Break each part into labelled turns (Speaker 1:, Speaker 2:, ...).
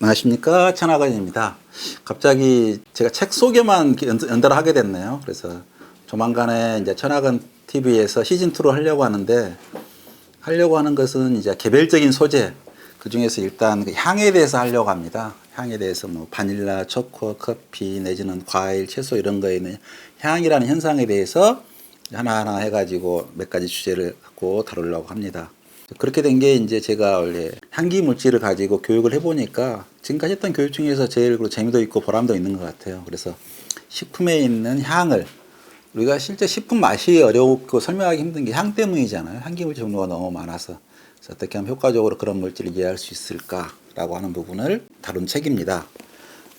Speaker 1: 안녕하십니까, 천하건입니다. 갑자기 제가 책 소개만 연달아 하게 됐네요. 그래서 조만간에 이제 천하건 TV에서 시즌2로 하려고 하는데, 하려고 하는 것은 이제 개별적인 소재, 그 중에서 일단 그 향에 대해서 하려고 합니다. 향에 대해서 뭐 바닐라, 초코, 커피 내지는 과일, 채소 이런 거에 있는 향이라는 현상에 대해서 하나하나 해가지고 몇 가지 주제를 갖고 다루려고 합니다. 그렇게 된 게 이제 제가 원래 향기 물질을 가지고 교육을 해보니까 지금까지 했던 교육 중에서 제일 재미도 있고 보람도 있는 것 같아요. 그래서 식품에 있는 향을, 우리가 실제 식품 맛이 어렵고 설명하기 힘든 게 향 때문이잖아요. 향기 물질 종류가 너무 많아서. 그래서 어떻게 하면 효과적으로 그런 물질을 이해할 수 있을까라고 하는 부분을 다룬 책입니다.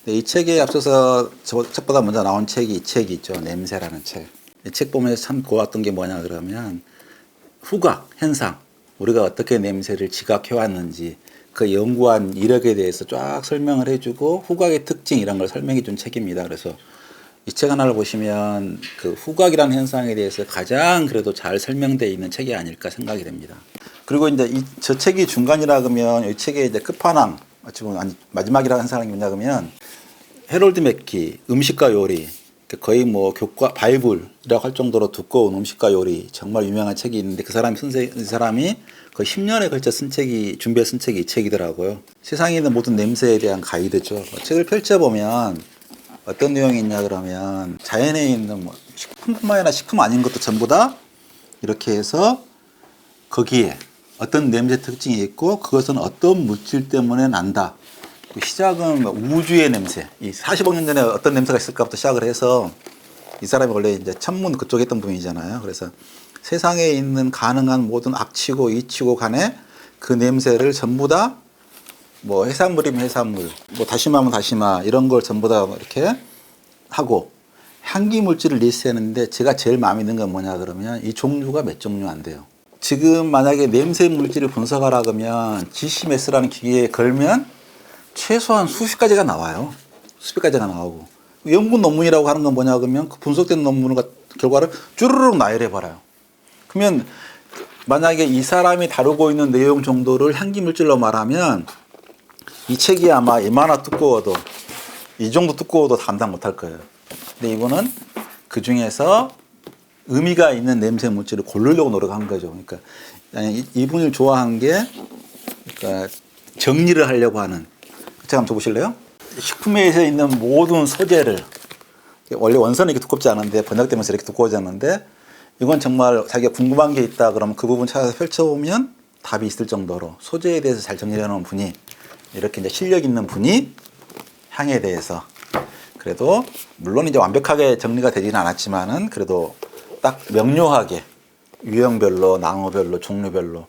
Speaker 1: 이 책에 앞서서 책보다 먼저 나온 책이 이 책이 있죠. 냄새라는 책. 이 책 보면서 참 고왔던 게 뭐냐 그러면 후각, 현상, 우리가 어떻게 냄새를 지각해왔는지 그 연구한 이력에 대해서 쫙 설명을 해주고 후각의 특징 이런 걸 설명해 준 책입니다. 그래서 이 책 하나를 보시면 그 후각이라는 현상에 대해서 가장 그래도 잘 설명되어 있는 책이 아닐까 생각이 됩니다. 그리고 이제 저 책이 중간이라 그러면 이 책의 이제 끝판왕, 지금 마지막이라는 사람이 뭐냐 그러면 해롤드 맥키 음식과 요리, 거의 뭐 교과 바이블이라고 할 정도로 두꺼운 음식과 요리 정말 유명한 책이 있는데 그 사람이 거의 10년에 걸쳐 준비해 쓴 책이 이 책이더라고요. 세상에 있는 모든 냄새에 대한 가이드죠. 책을 펼쳐보면 어떤 내용이 있냐 그러면 자연에 있는 뭐 식품뿐만 아니라 식품 아닌 것도 전부 다 이렇게 해서 거기에 어떤 냄새 특징이 있고 그것은 어떤 물질 때문에 난다. 시작은 우주의 냄새. 이 40억 년 전에 어떤 냄새가 있을까부터 시작을 해서 이 사람이 원래 이제 천문 그쪽에 있던 분이잖아요. 그래서 세상에 있는 가능한 모든 악취고 이치고 간에 그 냄새를 전부 다 뭐 해산물이면 해산물, 뭐 다시마면 다시마 이런 걸 전부 다 이렇게 하고 향기 물질을 리스트했는데 제가 제일 마음에 드는 건 뭐냐 그러면 이 종류가 몇 종류 안 돼요. 지금 만약에 냄새 물질을 분석하라 그러면 GCMS라는 기계에 걸면 최소한 수십 가지가 나와요. 수백 가지가 나오고. 연구 논문이라고 하는 건 뭐냐 그러면 그 분석된 논문 결과를 쭈르륵 나열해 버려요. 그러면 만약에 이 사람이 다루고 있는 내용 정도를 향기 물질로 말하면 이 책이 아마 이만한 두꺼워도 이 정도 두꺼워도 감당 못할 거예요. 근데 이분은 그 중에서 의미가 있는 냄새 물질을 고르려고 노력한 거죠. 그러니까 이분을 좋아한 게 그러니까 정리를 하려고 하는. 제가 한번 줘보실래요? 식품에서 있는 모든 소재를 원래 원선은 이렇게 두껍지 않은데 번역되면서 이렇게 두꺼워지 않는데 이건 정말 자기가 궁금한 게 있다 그러면 그 부분 찾아서 펼쳐보면 답이 있을 정도로 소재에 대해서 잘 정리해 놓은 분이 이렇게 이제 실력 있는 분이 향에 대해서 그래도 물론 이제 완벽하게 정리가 되지는 않았지만은 그래도 딱 명료하게 유형별로 나무별로 종류별로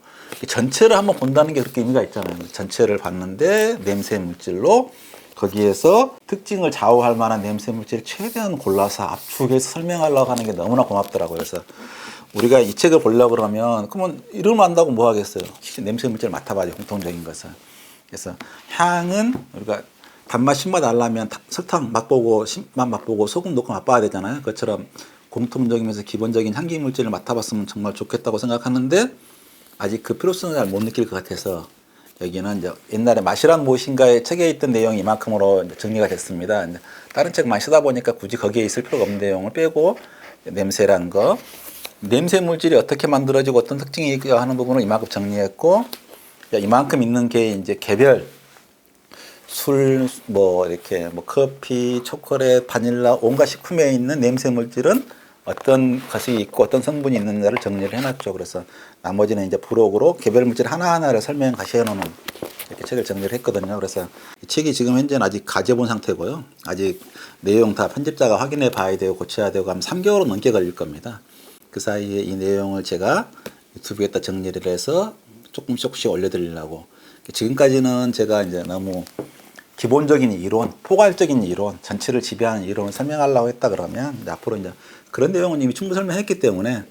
Speaker 1: 전체를 한번 본다는 게 그렇게 의미가 있잖아요. 전체를 봤는데 냄새 물질로 거기에서 특징을 좌우할 만한 냄새 물질을 최대한 골라서 압축해서 설명하려고 하는 게 너무나 고맙더라고요. 그래서 우리가 이 책을 보려고 그러면 그러면 이름을 안다고 뭐 하겠어요. 냄새 물질을 맡아봐야죠. 공통적인 것은. 그래서 향은 우리가 단맛 신맛 알려면 설탕 맛보고 신맛 맛보고 소금 넣고 맛봐야 되잖아요. 그것처럼 공통적이면서 기본적인 향기 물질을 맡아봤으면 정말 좋겠다고 생각하는데 아직 그 필요성을 잘 못 느낄 것 같아서 여기는 이제 옛날에 맛이란 무엇인가의 책에 있던 내용이 이만큼으로 정리가 됐습니다. 다른 책 많이 쓰다 보니까 굳이 거기에 있을 필요가 없는 내용을 빼고 냄새라는 거, 냄새 물질이 어떻게 만들어지고 어떤 특징이 있고 하는 부분을 이만큼 정리했고 이만큼 있는 게 이제 개별 술, 뭐 이렇게 뭐 커피, 초콜릿, 바닐라 온갖 식품에 있는 냄새 물질은 어떤 것이 있고 어떤 성분이 있는가를 정리를 해놨죠. 그래서 나머지는 이제 부록으로 개별 물질 하나하나를 설명 같이 해놓는 이렇게 책을 정리를 했거든요. 그래서 이 책이 지금 현재는 아직 가져본 상태고요. 아직 내용 다 편집자가 확인해 봐야 되고 고쳐야 되고 하면 3개월은 넘게 걸릴 겁니다. 그 사이에 이 내용을 제가 유튜브에다 정리를 해서 조금씩 올려드리려고. 지금까지는 제가 이제 너무 기본적인 이론, 포괄적인 이론, 전체를 지배하는 이론을 설명하려고 했다 그러면 이제 앞으로 이제 그런 내용은 이미 충분히 설명했기 때문에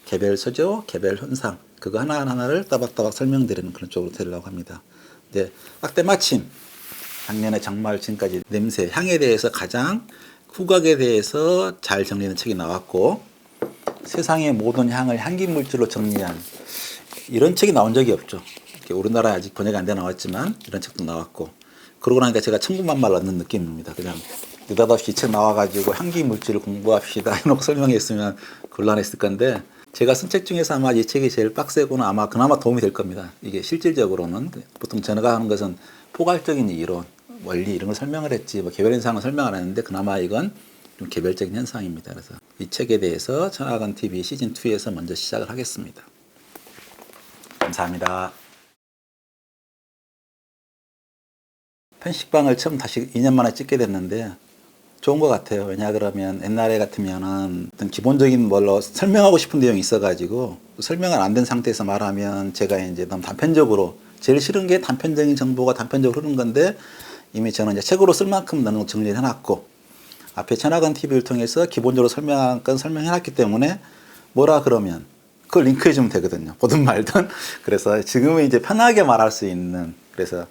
Speaker 1: 개별 소재와 개별 현상 그거 하나하나를 따박따박 설명드리는 그런 쪽으로 되려고 합니다. 근데 딱 때마침 작년에 정말 지금까지 냄새, 향에 대해서 가장 후각에 대해서 잘 정리하는 책이 나왔고 세상의 모든 향을 향기 물질로 정리한 이런 책이 나온 적이 없죠. 우리나라에 아직 번역이 안 돼 나왔지만 이런 책도 나왔고 그러고 나니까 제가 천군만마를 얻는 느낌입니다. 그냥 느닷없이 이 책 나와가지고 향기 물질을 공부합시다 해놓고 설명했으면 곤란했을 건데 제가 쓴 책 중에서 아마 이 책이 제일 빡세고는 아마 그나마 도움이 될 겁니다. 이게 실질적으로는 보통 제가 하는 것은 포괄적인 이론, 원리 이런 걸 설명을 했지 뭐 개별 현상을 설명 안 했는데 그나마 이건 좀 개별적인 현상입니다. 그래서 이 책에 대해서 천하관 TV 시즌 2에서 먼저 시작을 하겠습니다. 감사합니다. 편식방을 처음 다시 2년 만에 찍게 됐는데 좋은 것 같아요. 왜냐 그러면 옛날에 같으면은 어떤 기본적인 뭘로 설명하고 싶은 내용이 있어가지고 설명을 안 된 상태에서 말하면 제가 이제 너무 단편적으로 제일 싫은 게 단편적인 정보가 단편적으로 흐르는 건데 이미 저는 이제 책으로 쓸 만큼 너무 정리를 해놨고 앞에 천하관 TV를 통해서 기본적으로 설명한 건 설명해놨기 때문에 뭐라 그러면 그걸 링크해주면 되거든요. 보든 말든. 그래서 지금은 이제 편하게 말할 수 있는 그래서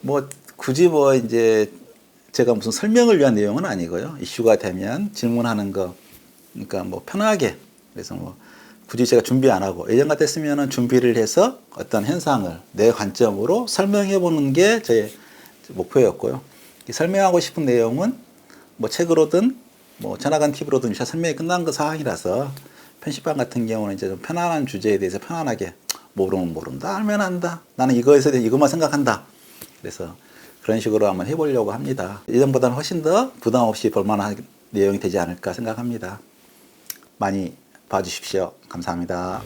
Speaker 1: 뭐 굳이 뭐 이제 제가 무슨 설명을 위한 내용은 아니고요. 이슈가 되면 질문하는 거, 그러니까 뭐 편하게. 그래서 뭐 굳이 제가 준비 안 하고 예전 같았으면은 준비를 해서 어떤 현상을 내 관점으로 설명해 보는 게 제 목표였고요. 설명하고 싶은 내용은 뭐 책으로든 뭐 천하관 TV로든 설명이 끝난 그 사항이라서 편집방 같은 경우는 이제 좀 편안한 주제에 대해서 편안하게 모르면 모른다, 알면 안다. 나는 이거에서 이것만 생각한다. 그래서 그런 식으로 한번 해보려고 합니다. 예전보다는 훨씬 더 부담 없이 볼만한 내용이 되지 않을까 생각합니다. 많이 봐주십시오. 감사합니다.